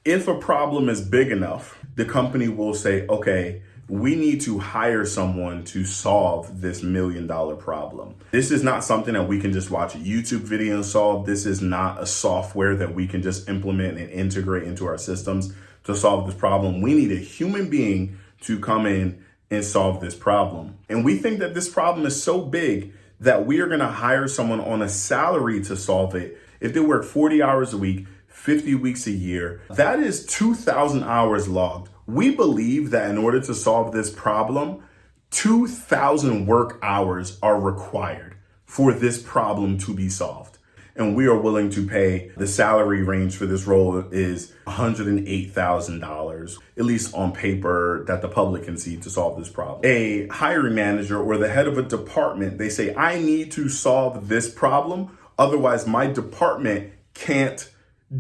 If a problem is big enough, the company will say, okay, we need to hire someone to solve this $1 million problem. This is not something that we can just watch a YouTube video and solve. This is not a software that we can just implement and integrate into our systems to solve this problem. We need a human being to come in and solve this problem. And we think that this problem is so big that we are going to hire someone on a salary to solve it. If they work 40 hours a week, 50 weeks a year, that is 2,000 hours logged. We believe that in order to solve this problem, 2,000 work hours are required for this problem to be solved. And we are willing to pay, the salary range for this role is $108,000, at least on paper, that the public can see to solve this problem. A hiring manager or the head of a department, they say, I need to solve this problem. Otherwise, my department can't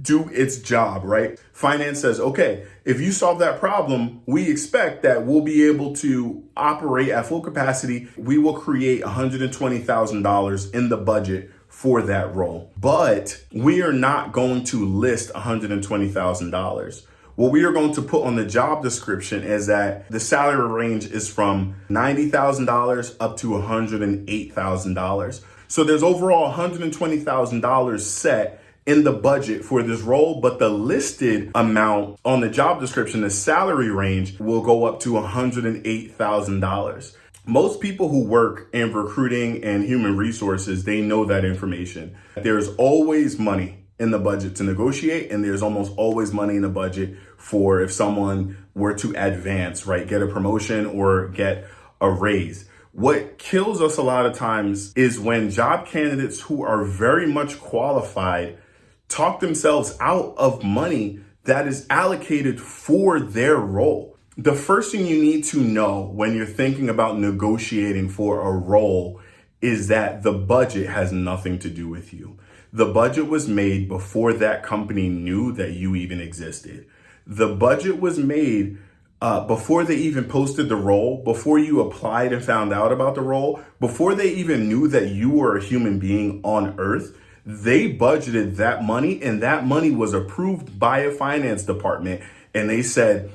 do its job, right? Finance says, okay, if you solve that problem, we expect that we'll be able to operate at full capacity. We will create $120,000 in the budget for that role. But we are not going to list $120,000. What we are going to put on the job description is that the salary range is from $90,000 up to $108,000. So there's overall $120,000 set in the budget for this role, but the listed amount on the job description, the salary range, will go up to $108,000. Most people who work in recruiting and human resources, they know that information. There's always money in the budget to negotiate, and there's almost always money in the budget for if someone were to advance, right? Get a promotion or get a raise. What kills us a lot of times is when job candidates who are very much qualified talk themselves out of money that is allocated for their role. The first thing you need to know when you're thinking about negotiating for a role is that the budget has nothing to do with you. The budget was made before that company knew that you even existed. The budget was made before they even posted the role, before you applied and found out about the role, before they even knew that you were a human being on earth. They budgeted that money, and that money was approved by a finance department. And they said,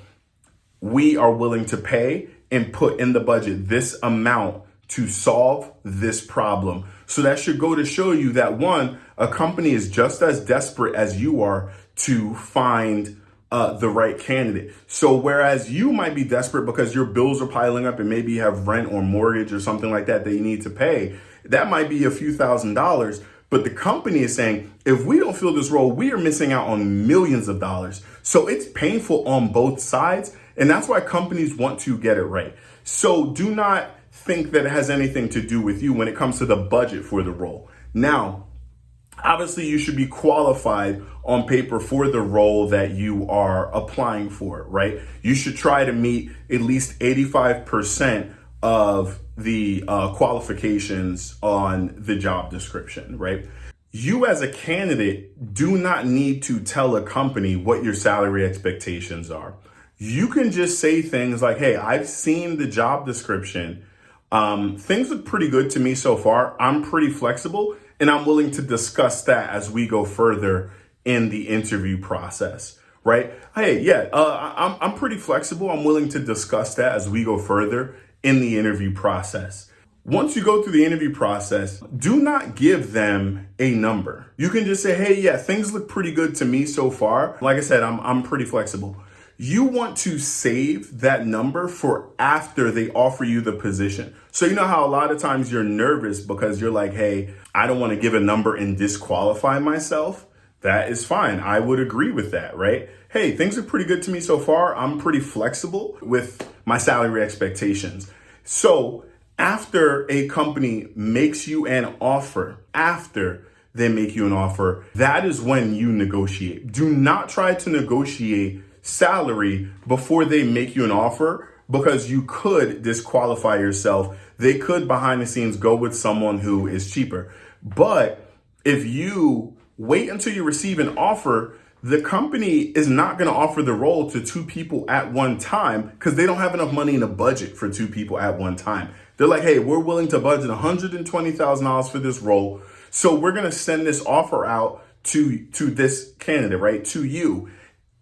we are willing to pay and put in the budget this amount to solve this problem. So that should go to show you that, one, a company is just as desperate as you are to find the right candidate. So whereas you might be desperate because your bills are piling up and maybe you have rent or mortgage or something like that you need to pay, that might be a few $1,000s. But the company is saying, if we don't fill this role, we are missing out on millions of dollars. So it's painful on both sides. And that's why companies want to get it right. So do not think that it has anything to do with you when it comes to the budget for the role. Now, obviously, you should be qualified on paper for the role that you are applying for, right? You should try to meet at least 85% of the qualifications on the job description, right? You as a candidate do not need to tell a company what your salary expectations are. You can just say things like, hey, I've seen the job description. Things look pretty good to me so far. I'm pretty flexible, and I'm willing to discuss that as we go further in the interview process, right? Hey, yeah, I'm pretty flexible. I'm willing to discuss that as we go further in the interview process. Once you go through the interview process, do not give them a number. You can just say, hey, yeah, things look pretty good to me so far. Like I said, I'm pretty flexible. You want to save that number for after they offer you the position. So you know how a lot of times you're nervous because you're like, hey, I don't want to give a number and disqualify myself. That is fine. I would agree with that, right? Hey, things are pretty good to me so far. I'm pretty flexible with my salary expectations. So after a company makes you an offer, after they make you an offer, that is when you negotiate. Do not try to negotiate salary before they make you an offer, because you could disqualify yourself. They could behind the scenes go with someone who is cheaper. But if you wait until you receive an offer, the company is not going to offer the role to two people at one time because they don't have enough money in the budget for two people at one time. They're like, hey, we're willing to budget $120,000 for this role. So we're going to send this offer out to this candidate, right? To you.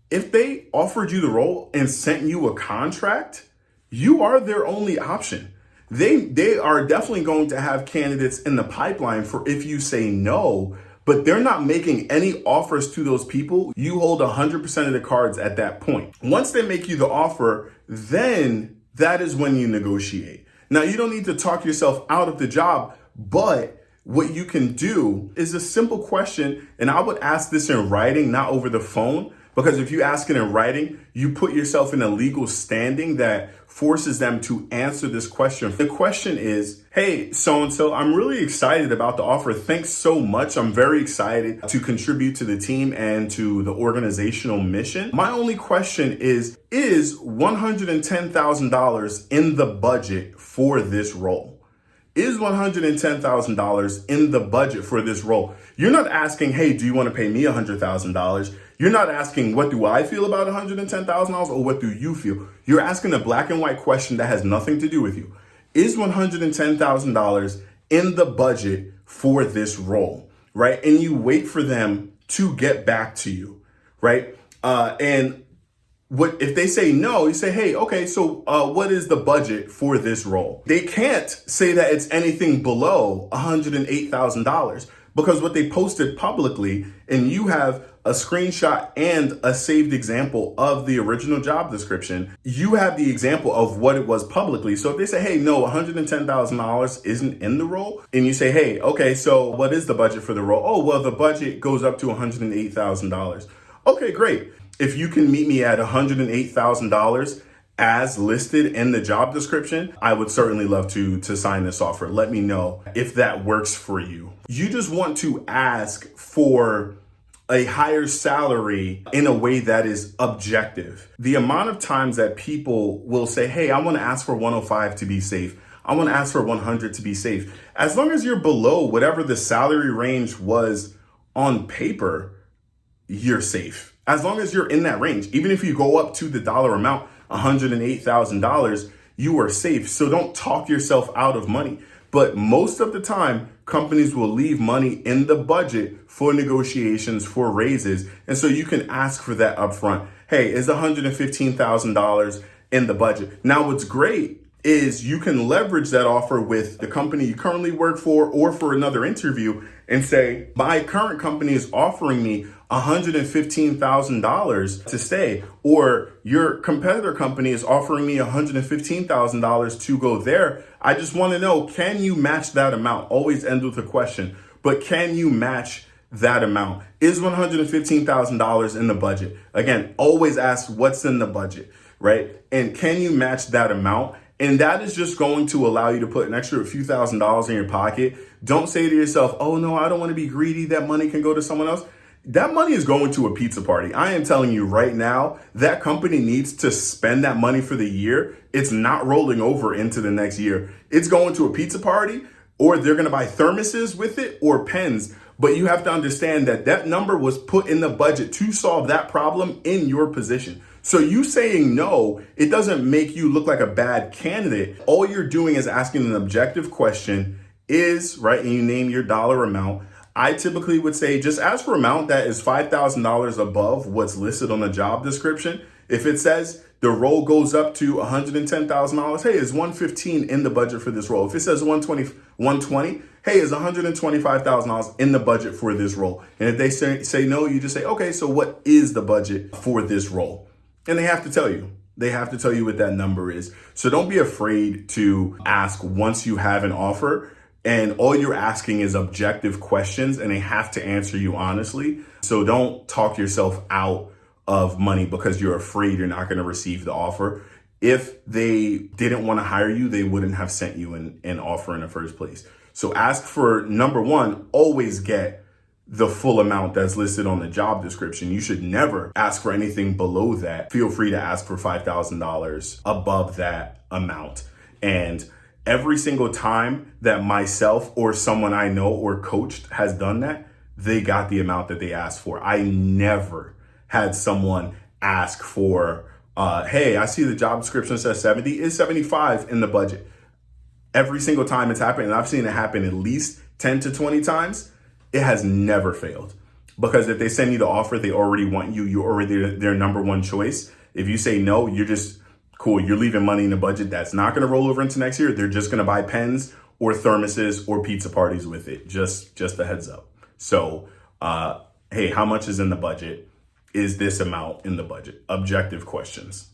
If they offered you the role and sent you a contract, you are their only option. They are definitely going to have candidates in the pipeline for if you say no, but they're not making any offers to those people. You hold 100% of the cards at that point. Once they make you the offer, then that is when you negotiate. Now, you don't need to talk yourself out of the job, but what you can do is a simple question, and I would ask this in writing, not over the phone, because if you ask it in writing, you put yourself in a legal standing that forces them to answer this question. The question is, hey, so-and-so, I'm really excited about the offer. Thanks so much. I'm very excited to contribute to the team and to the organizational mission. My only question is $110,000 in the budget for this role? Is $110,000 in the budget for this role? You're not asking, hey, do you want to pay me $100,000? You're not asking, what do I feel about $110,000 or what do you feel? You're asking a black and white question that has nothing to do with you. Is $110,000 in the budget for this role, right? And you wait for them to get back to you, right? And what if they say no, you say, hey, okay, so what is the budget for this role? They can't say that it's anything below $108,000 because what they posted publicly, and you have a screenshot and a saved example of the original job description, you have the example of what it was publicly. So if they say, hey, no, $110,000 isn't in the role, and you say, hey, okay, so what is the budget for the role? Oh, well, the budget goes up to $108,000. Okay, great. If you can meet me at $108,000 as listed in the job description, I would certainly love to sign this offer. Let me know if that works for you. You just want to ask for a higher salary in a way that is objective. The amount of times that people will say, hey, I want to ask for 105 to be safe. I want to ask for 100 to be safe. As long as you're below whatever the salary range was on paper, you're safe. As long as you're in that range, even if you go up to the dollar amount, $108,000, you are safe. So don't talk yourself out of money. But most of the time, companies will leave money in the budget for negotiations, for raises. And so you can ask for that upfront. Hey, is $115,000 in the budget? Now, what's great is you can leverage that offer with the company you currently work for or for another interview and say, my current company is offering me $115,000 to stay, or your competitor company is offering me $115,000 to go there. I just want to know, can you match that amount? Always end with a question, but can you match that amount? Is $115,000 in the budget? Again, always ask what's in the budget, right? And can you match that amount? And that is just going to allow you to put an extra few $1,000s in your pocket. Don't say to yourself, oh no, I don't want to be greedy. That money can go to someone else. That money is going to a pizza party. I am telling you right now, that company needs to spend that money for the year. It's not rolling over into the next year. It's going to a pizza party, or they're going to buy thermoses with it or pens. But you have to understand that that number was put in the budget to solve that problem in your position. So you saying no, it doesn't make you look like a bad candidate. All you're doing is asking an objective question, is, right, and you name your dollar amount. I typically would say just ask for an amount that is $5,000 above what's listed on the job description. If it says the role goes up to $110,000, hey, is $115 in the budget for this role? If it says $120, hey, is $125,000 in the budget for this role? And if they say no, you just say, okay, so what is the budget for this role? And they have to tell you. They have to tell you what that number is. So don't be afraid to ask once you have an offer. And all you're asking is objective questions, and they have to answer you honestly. So don't talk yourself out of money because you're afraid you're not going to receive the offer. If they didn't want to hire you, they wouldn't have sent you an offer in the first place. So ask for, number one, always get the full amount that's listed on the job description. You should never ask for anything below that. Feel free to ask for $5,000 above that amount. And every single time that myself or someone I know or coached has done that, they got the amount that they asked for. I never had someone ask for, hey, I see the job description says 70, is 75 in the budget? Every single time it's happened, and I've seen it happen at least 10 to 20 times, it has never failed. Because if they send you the offer, they already want you. You're already their number one choice. If you say no, you're just cool. You're leaving money in the budget that's not going to roll over into next year. They're just going to buy pens or thermoses or pizza parties with it. Just a heads up. So, hey, how much is in the budget? Is this amount in the budget? Objective questions.